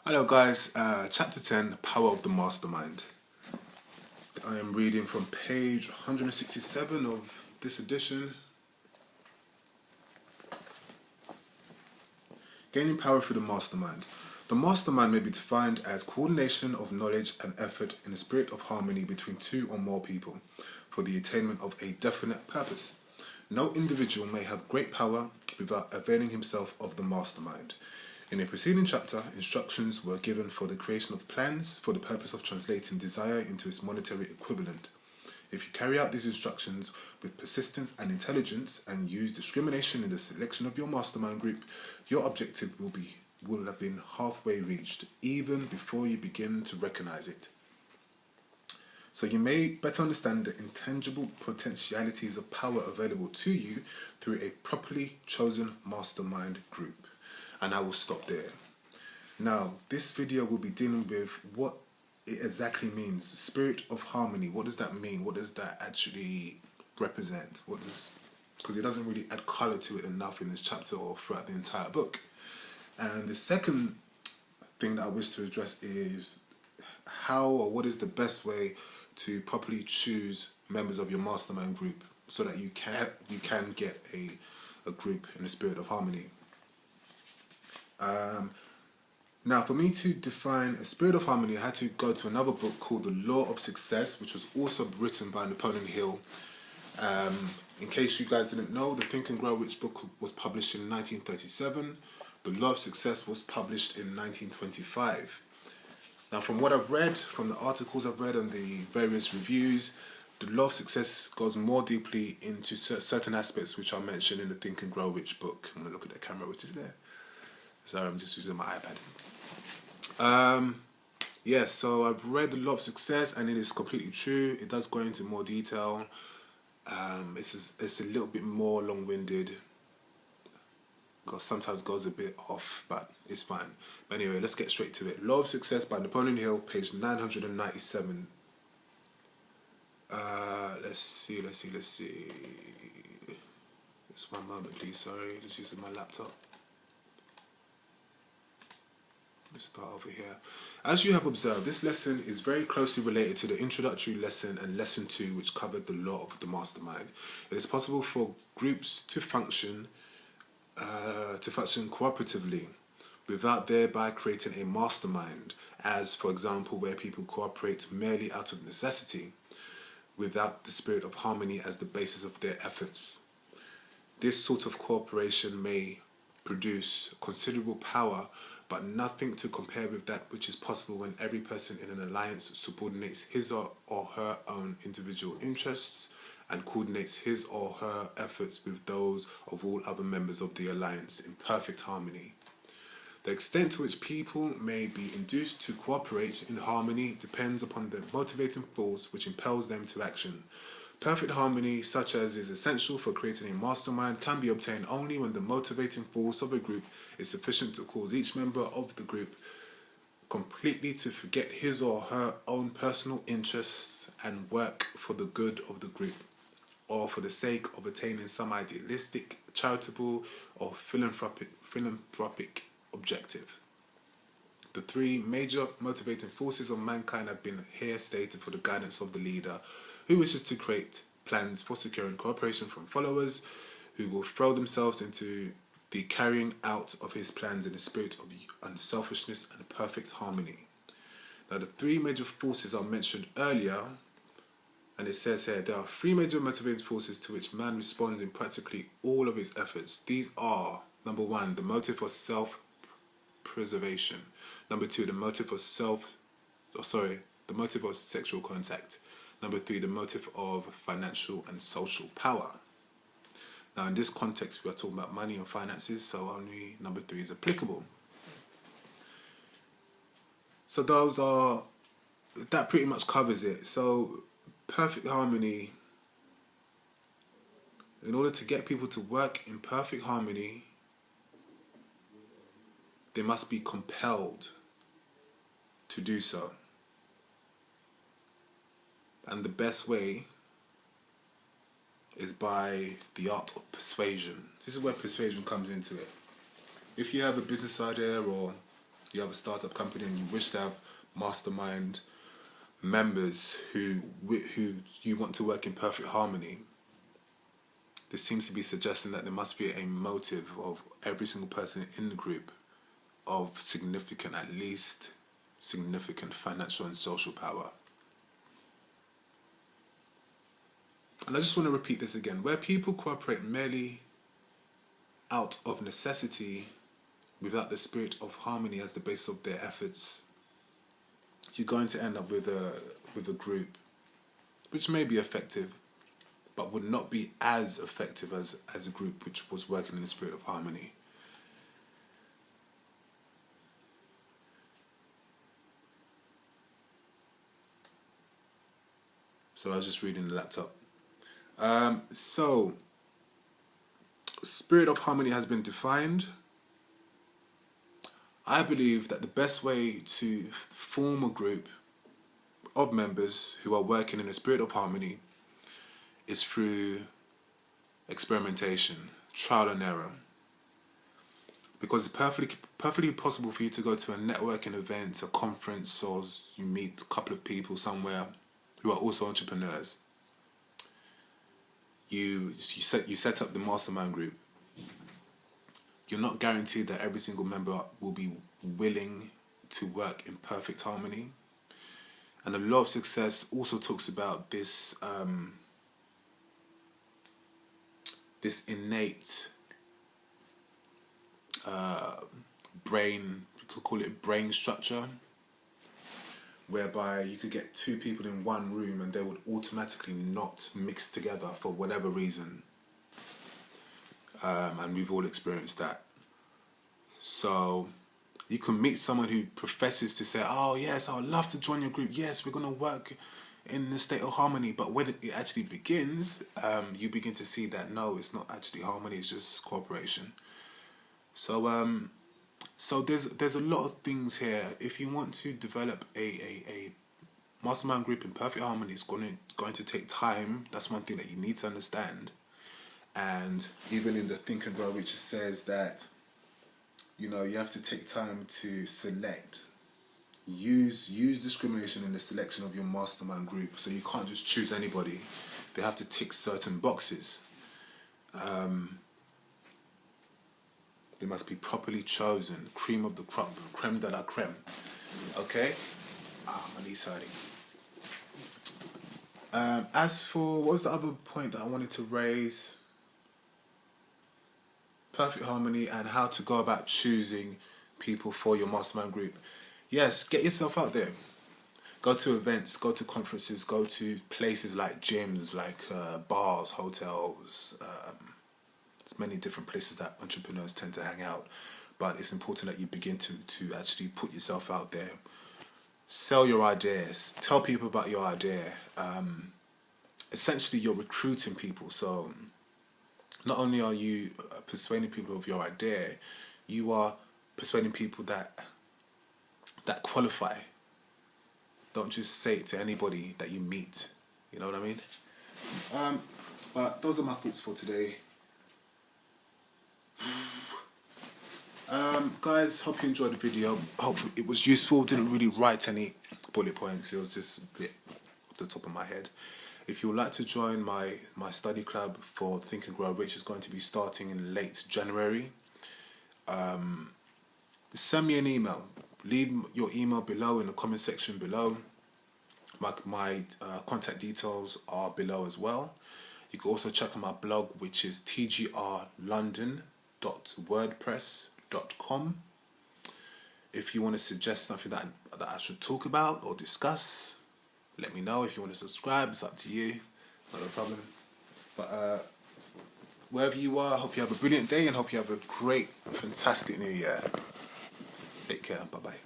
Hello guys, chapter 10, Power of the Mastermind. I am reading from page 167 of this edition. Gaining power through the mastermind. The mastermind may be defined as coordination of knowledge and effort in a spirit of harmony between two or more people for the attainment of a definite purpose. No individual may have great power without availing himself of the mastermind. In a preceding chapter, instructions were given for the creation of plans for the purpose of translating desire into its monetary equivalent. If you carry out these instructions with persistence and intelligence and use discrimination in the selection of your mastermind group, your objective will have been halfway reached, even before you begin to recognize it. So you may better understand the intangible potentialities of power available to you through a properly chosen mastermind group. And I will stop there. Now, this video will be dealing with what it exactly means. Spirit of harmony. What does that mean? What does that actually represent? Because it doesn't really add color to it enough in this chapter or throughout the entire book. And the second thing that I wish to address is how or what is the best way to properly choose members of your mastermind group so that you can get a group in a spirit of harmony. Now, for me to define a spirit of harmony, I had to go to another book called The Law of Success, which was also written by Napoleon Hill. In case you guys didn't know, the Think and Grow Rich book was published in 1937. The Law of Success was published in 1925. Now, from what I've read, from the articles I've read and the various reviews, the Law of Success goes more deeply into certain aspects which are mentioned in the Think and Grow Rich book. I'm going to look at the camera which is there. Sorry, I'm just using my iPad. So I've read The Law of Success and it is completely true. It does go into more detail. It's a little bit more long-winded because sometimes goes a bit off, but it's fine. But anyway, let's get straight to it. Law of Success by Napoleon Hill, page 997. Let's see. Just one moment, please. Sorry, just using my laptop. Let's start over here. As you have observed, this lesson is very closely related to the introductory lesson and lesson 2, which covered the law of the mastermind. It is possible for groups to function cooperatively without thereby creating a mastermind, as for example where people cooperate merely out of necessity without the spirit of harmony as the basis of their efforts. This sort of cooperation may produce considerable power, but nothing to compare with that which is possible when every person in an alliance subordinates his or her own individual interests and coordinates his or her efforts with those of all other members of the alliance in perfect harmony. The extent to which people may be induced to cooperate in harmony depends upon the motivating force which impels them to action. Perfect harmony, such as is essential for creating a mastermind, can be obtained only when the motivating force of a group is sufficient to cause each member of the group completely to forget his or her own personal interests and work for the good of the group, or for the sake of attaining some idealistic, charitable, or philanthropic objective. The three major motivating forces of mankind have been here stated for the guidance of the leader, who wishes to create plans for securing cooperation from followers who will throw themselves into the carrying out of his plans in a spirit of unselfishness and perfect harmony. Now, the three major forces are mentioned earlier, and it says here, there are three major motivating forces to which man responds in practically all of his efforts. These are, number 1, the motive for self-preservation. Number 2, the motive of sexual contact. Number 3, the motive of financial and social power. Now, in this context, we are talking about money and finances, so only number 3 is applicable. So that pretty much covers it. So, perfect harmony, in order to get people to work in perfect harmony, they must be compelled to do so. And the best way is by the art of persuasion. This is where persuasion comes into it. If you have a business idea or you have a startup company and you wish to have mastermind members who you want to work in perfect harmony, this seems to be suggesting that there must be a motive of every single person in the group of significant, at least significant financial and social power. And I just want to repeat this again. Where people cooperate merely out of necessity without the spirit of harmony as the basis of their efforts, you're going to end up with a group which may be effective, but would not be as effective as a group which was working in the spirit of harmony. So I was just reading the laptop. So, spirit of harmony has been defined. I believe that the best way to form a group of members who are working in a spirit of harmony is through experimentation, trial and error. Because it's perfectly possible for you to go to a networking event, a conference, or you meet a couple of people somewhere who are also entrepreneurs. You set up the mastermind group. You're not guaranteed that every single member will be willing to work in perfect harmony. And the law of success also talks about this this innate brain, you could call it brain structure, whereby you could get two people in one room and they would automatically not mix together for whatever reason. And we've all experienced that. So you can meet someone who professes to say, oh yes, I would love to join your group, yes, we're going to work in the state of harmony, but when it actually begins, you begin to see that no, it's not actually harmony, it's just cooperation. So there's a lot of things here. If you want to develop a mastermind group in perfect harmony, it's going to take time. That's one thing that you need to understand. And even in the Think and Grow, which says that, you know, you have to take time to select. Use discrimination in the selection of your mastermind group. So you can't just choose anybody. They have to tick certain boxes. They must be properly chosen. Cream of the crop. Creme de la creme. Okay? My knee's hurting. As for, what was the other point that I wanted to raise? Perfect harmony and how to go about choosing people for your mastermind group. Yes, get yourself out there. Go to events, go to conferences, go to places like gyms, like bars, hotels. There's many different places that entrepreneurs tend to hang out. But it's important that you begin to actually put yourself out there. Sell your ideas. Tell people about your idea. Essentially, you're recruiting people. So not only are you persuading people of your idea, you are persuading people that qualify. Don't just say it to anybody that you meet. You know what I mean? But those are my thoughts for today. Guys, hope you enjoyed the video. Hope it was useful. Didn't really write any bullet points. It was just a bit off the top of my head. If you would like to join my study club for Think and Grow Rich, is going to be starting in late January. Send me an email. Leave your email below in the comment section below. My contact details are below as well. You can also check out my blog, which is tgrlondon.wordpress.com. If you want to suggest something that I should talk about or discuss, let me know. If you want to subscribe, it's up to you. It's not a problem. But wherever you are, I hope you have a brilliant day and hope you have a great, fantastic new year. Take care. Bye-bye.